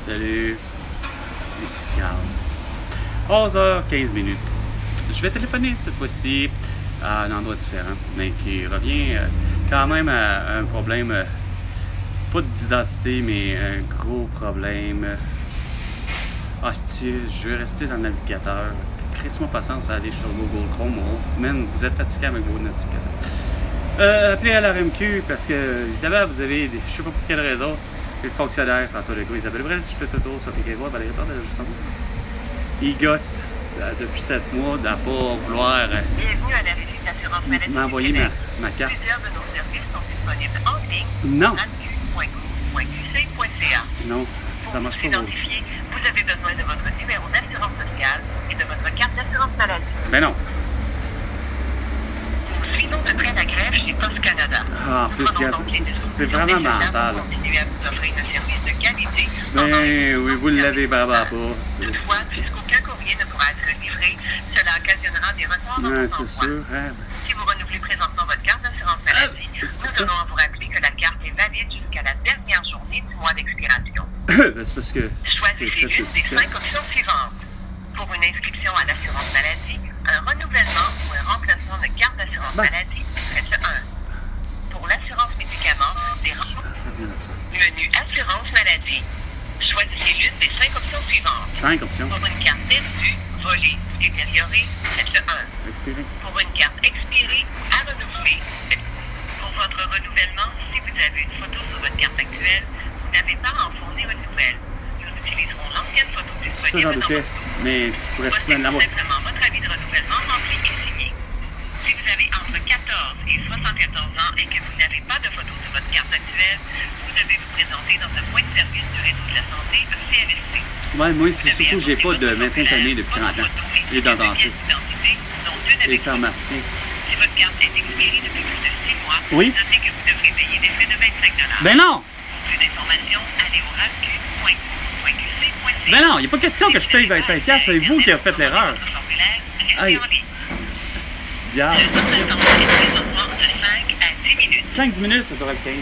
Salut. Ici Carl. 11h15 minutes. Je vais téléphoner cette fois-ci à un endroit différent, mais qui revient quand même à un problème, pas d'identité, mais un gros problème. Hostie, je vais rester dans le navigateur. Crisse-moi patience à aller sur Google Chrome. Oh, man, vous êtes fatigué avec vos notifications. Appelez à la RMQ parce que, évidemment, vous avez des, je sais pas pour quelle raison, les fonctionnaires, François Legault, Isabelle Brel, je fais tout Sophie Grégoire, Valérie Plante, ils gossent depuis 7 mois de pas vouloir m'envoyer ma carte. Plusieurs de nos services sont disponibles en ligne. Non. Sinon, ça marche pas. Vous avez besoin de votre numéro d'assurance sociale et de votre carte d'assurance maladie. Ben non. Nous suivons de près la grève chez Post Canada. Ah, en plus, c'est vraiment mental. Continuer à vous offrir un service de qualité. Ben oui, vous l'avez vraiment pas. Toutefois, puisqu'aucun courrier ne pourra être livré, cela occasionnera des retards dans Ouais, vos c'est emplois. sûr. Hein? Si vous renouvelez présentement votre carte d'assurance maladie, nous allons vous rappeler que la carte est valide jusqu'à la dernière journée du mois d'expiration. Ben, c'est parce que Choisissez une des 5 options suivantes. Pour une inscription à l'assurance maladie, un renouvellement ou un remplacement de carte d'assurance maladie, faites le 1. Pour l'assurance médicaments, des menu assurance maladie. Choisissez l'une des 5 options suivantes. 5 options. Pour une carte perdue, volée ou détériorée, faites le 1. Expiré. Pour une carte expirée ou à renouveler, pour votre renouvellement, si vous avez une photo sur votre carte actuelle, vous n'avez pas à en fournir une nouvelle. Nous utiliserons l'ancienne photo disponible dans votre dossier. Mais tu pourrais Postez simplement votre avis de renouvellement rempli et signé. Si vous avez entre 14 et 74 ans et que vous n'avez pas de photo sur votre carte actuelle, vous devez vous présenter dans un point de service du réseau de la santé, le CLSC. Ouais, moi, c'est surtout que j'ai pas de médecin de famille depuis 30 ans. J'ai des dentistes. Et pharmaciens. Si votre carte est expirée depuis plus de 6 mois, oui? notez que vous devrez payer des frais de 25 $. Ben non! Pour plus d'informations, allez au rapq.qc.ca. Ben non, il n'y a pas question que je paye 25 $, c'est vous qui avez fait l'erreur. Aïe. C'est diable. 5-10 minutes, ça devrait être 15.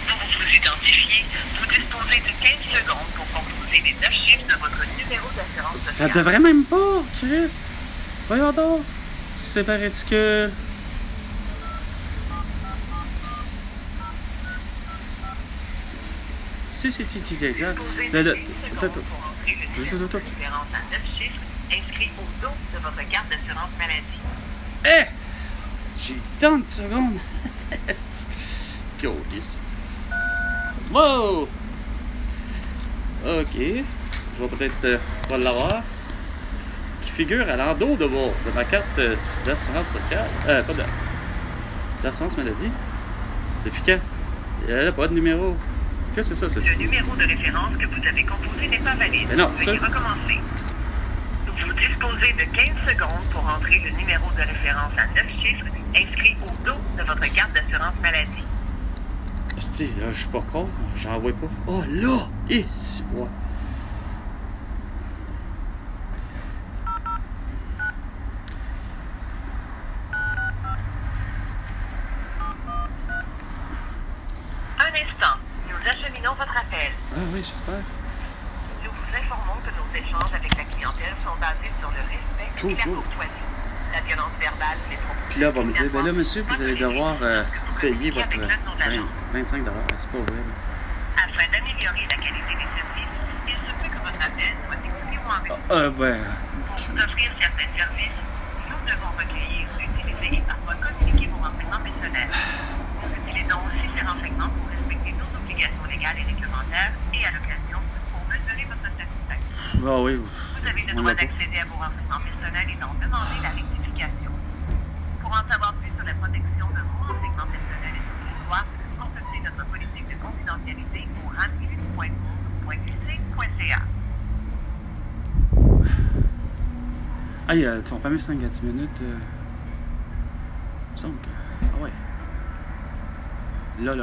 Pour vous identifier, vous disposez de 15 secondes pour composer les 9 chiffres de votre numéro d'assurance Ça sociale. devrait même pas, Chris. Voyons donc. C'est pas ridicule. Si c'est exact. Pour entrer le numéro de référence à 9 chiffres inscrit au dos de votre carte d'assurance maladie. Eh! J'ai 30 secondes. Câlisse. Wow! Ok. Je vais peut-être pas l'avoir. Qui figure à l'endos de ma carte d'assurance sociale. Pas d'assurance maladie. Depuis quand? Il n'y a pas de numéro. Qu'est-ce que c'est ça? Le numéro de référence que vous avez composé n'est pas valide. Mais non, c'est Veuillez ça. recommencer. Vous disposez de 15 secondes pour entrer le numéro de référence à 9 chiffres inscrit au dos de votre carte d'assurance maladie. Hostie, là, je suis pas con. J'en vois pas. Oh là! Et si moi. Un instant, nous acheminons votre appel. Ah oui, j'espère. Nous vous informons que nos échanges avec la clientèle sont basés sur le respect et la courtoisie. La violence verbale, les propos. Puis là, on va me dire, ben là, monsieur, vous allez devoir payer votre 25 $. C'est pas vrai. Afin d'améliorer la qualité des services, il se peut que votre appel soit écouté ou enregistré. Ben. Pour vous offrir certains services, nous devons recueillir, utiliser et parfois communiquer vos renseignements personnels. Nous utilisons aussi ces renseignements pour respecter nos obligations légales et réglementaires et à l'occasion pour mesurer votre satisfaction. Ah oui. Vous avez le droit d'accéder à vos renseignements personnels et d'en demander la rectification. Pour en savoir plus sur la protection de vos renseignements personnels et sur l'histoire, consultez notre politique de confidentialité au ramq.qc.ca. Ah, il y a son fameux 5 à 10 minutes. Il me semble que. Ah ouais. Là.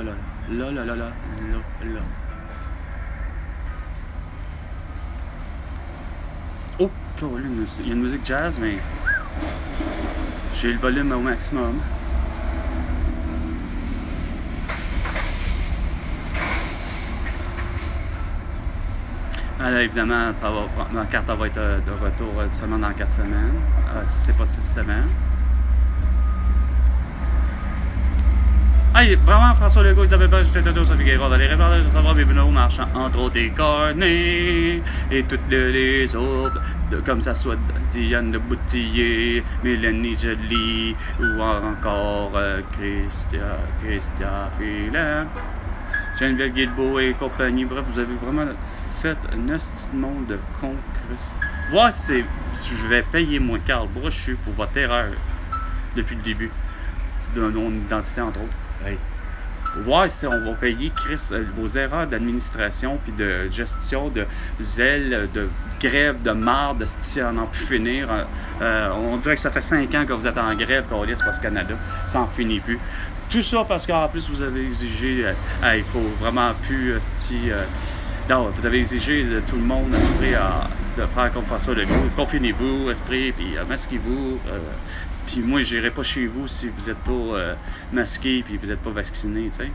Oh, Caroline, il y a une musique jazz, mais. J'ai le volume au maximum. Là, évidemment, ma carte va être de retour seulement dans 4 semaines. Si c'est pas 6 semaines. Hey, vraiment, François Legault, Isabelle Bach, j'étais Toto, Sophie Guérin, Valérie Bardin, je savoir, Bébéno, marchand, entre autres, et Cornet, et toutes les autres, comme ça soit Diane de Boutillier, Mélanie Joly, ou encore Christian Filin, Geneviève Guilbeault et compagnie. Bref, vous avez vraiment fait un esti de monde de con, Chris. Voir si je vais payer moi, Carl Brochu, pour votre erreur depuis le début de mon identité, entre autres. Hey. Voir si on va payer, Chris, vos erreurs d'administration, puis de gestion, de zèle, de grève, de marde, de style à n'en plus finir. On dirait que ça fait 5 ans que vous êtes en grève, qu'on laisse Post Canada. Ça n'en finit plus. Tout ça parce qu'en plus, vous avez exigé, il faut vraiment plus, non, vous avez exigé de tout le monde, esprit, de faire comme François Legault. Confinez-vous, esprit, puis masquez-vous. Puis moi, je n'irai pas chez vous si vous n'êtes pas masqué puis vous n'êtes pas vacciné, tu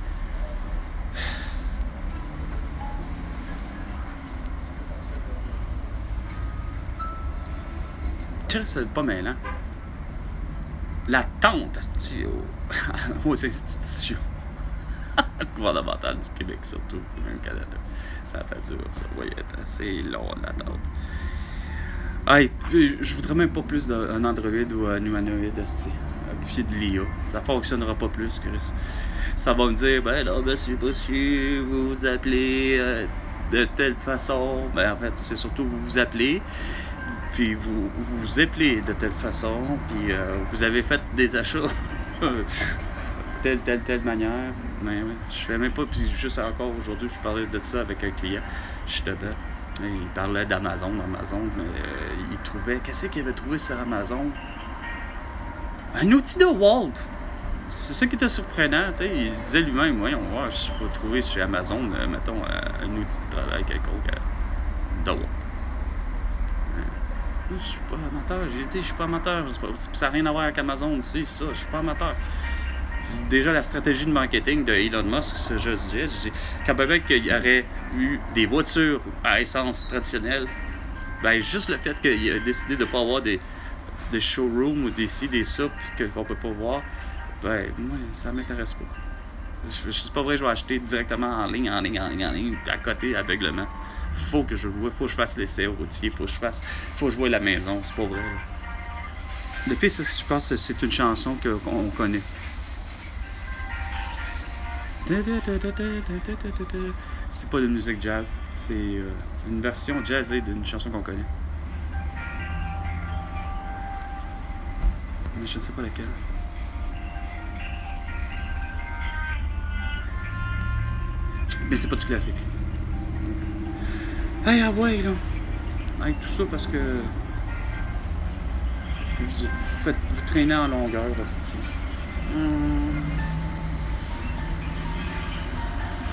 sais. C'est pas mêlant. L'attente aux institutions gouvernementales du Québec, surtout, même Canada. Ça fait dur, ça. Oui, c'est long, l'attente. Hey, je voudrais même pas plus d'un Android ou un humanoïde, puis de l'IA. Ça fonctionnera pas plus, Chris. Ça va me dire, ben là, monsieur Brochu, vous vous appelez de telle façon. Ben en fait, c'est surtout vous vous appelez, puis vous vous appelez de telle façon, puis vous avez fait des achats telle manière. Mais ouais, je fais même pas, puis juste encore aujourd'hui, je parlais de ça avec un client. Je te bats. Il parlait d'Amazon, mais il trouvait... Qu'est-ce qu'il avait trouvé sur Amazon? Un outil de Walt! C'est ça qui était surprenant, tu sais. Il se disait lui-même, voyons, je peux trouver chez Amazon, mettons, un outil de travail quelconque de Walt. Je suis pas amateur, j'ai dit, je suis pas amateur. Ça n'a rien à voir avec Amazon, c'est ça, je suis pas amateur. Déjà, la stratégie de marketing de Elon Musk, je disais, quand même qu'il y aurait eu des voitures à essence traditionnelles, ben juste le fait qu'il a décidé de ne pas avoir des showrooms ou des ci, des ça, puis qu'on ne peut pas voir, ben moi, ça ne m'intéresse pas. C'est pas vrai, je vais acheter directement en ligne, à côté, aveuglement. Faut que je vois, faut que je fasse l'essai routier, faut que je vois la maison, c'est pas vrai. Là. Depuis, je pense que c'est une chanson qu'on connaît. C'est pas de musique jazz, c'est une version jazzée d'une chanson qu'on connaît. Mais je ne sais pas laquelle. Mais c'est pas du classique. Hey, ah ouais, là. Hey, tout ça parce que vous traînez en longueur, hostie.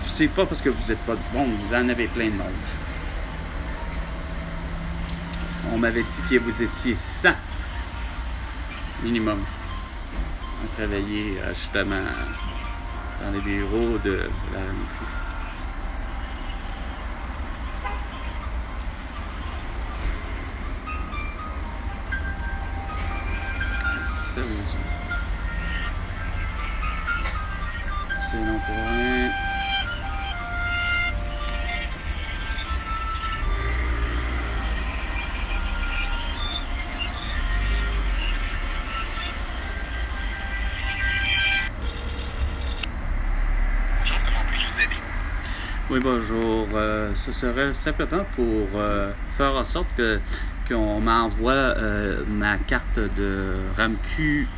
C'est pas parce que vous êtes pas bon, vous en avez plein de monde. On m'avait dit que vous étiez 100 minimum à travailler justement dans les bureaux de la RMQ. Sérieusement. C'est long pour rien. Oui, bonjour. Ce serait simplement pour faire en sorte qu'on m'envoie ma carte de RAMQ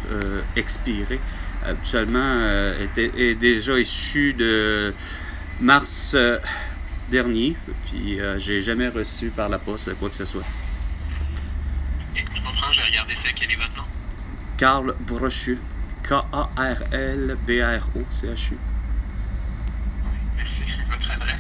expirée. Actuellement, est déjà issue de mars dernier, puis j'ai jamais reçu par la poste quoi que ce soit. Je comprends, je vais regarder ça. Quel est votre nom? Carl Brochu. Karlbrochu. Merci. Votre adresse?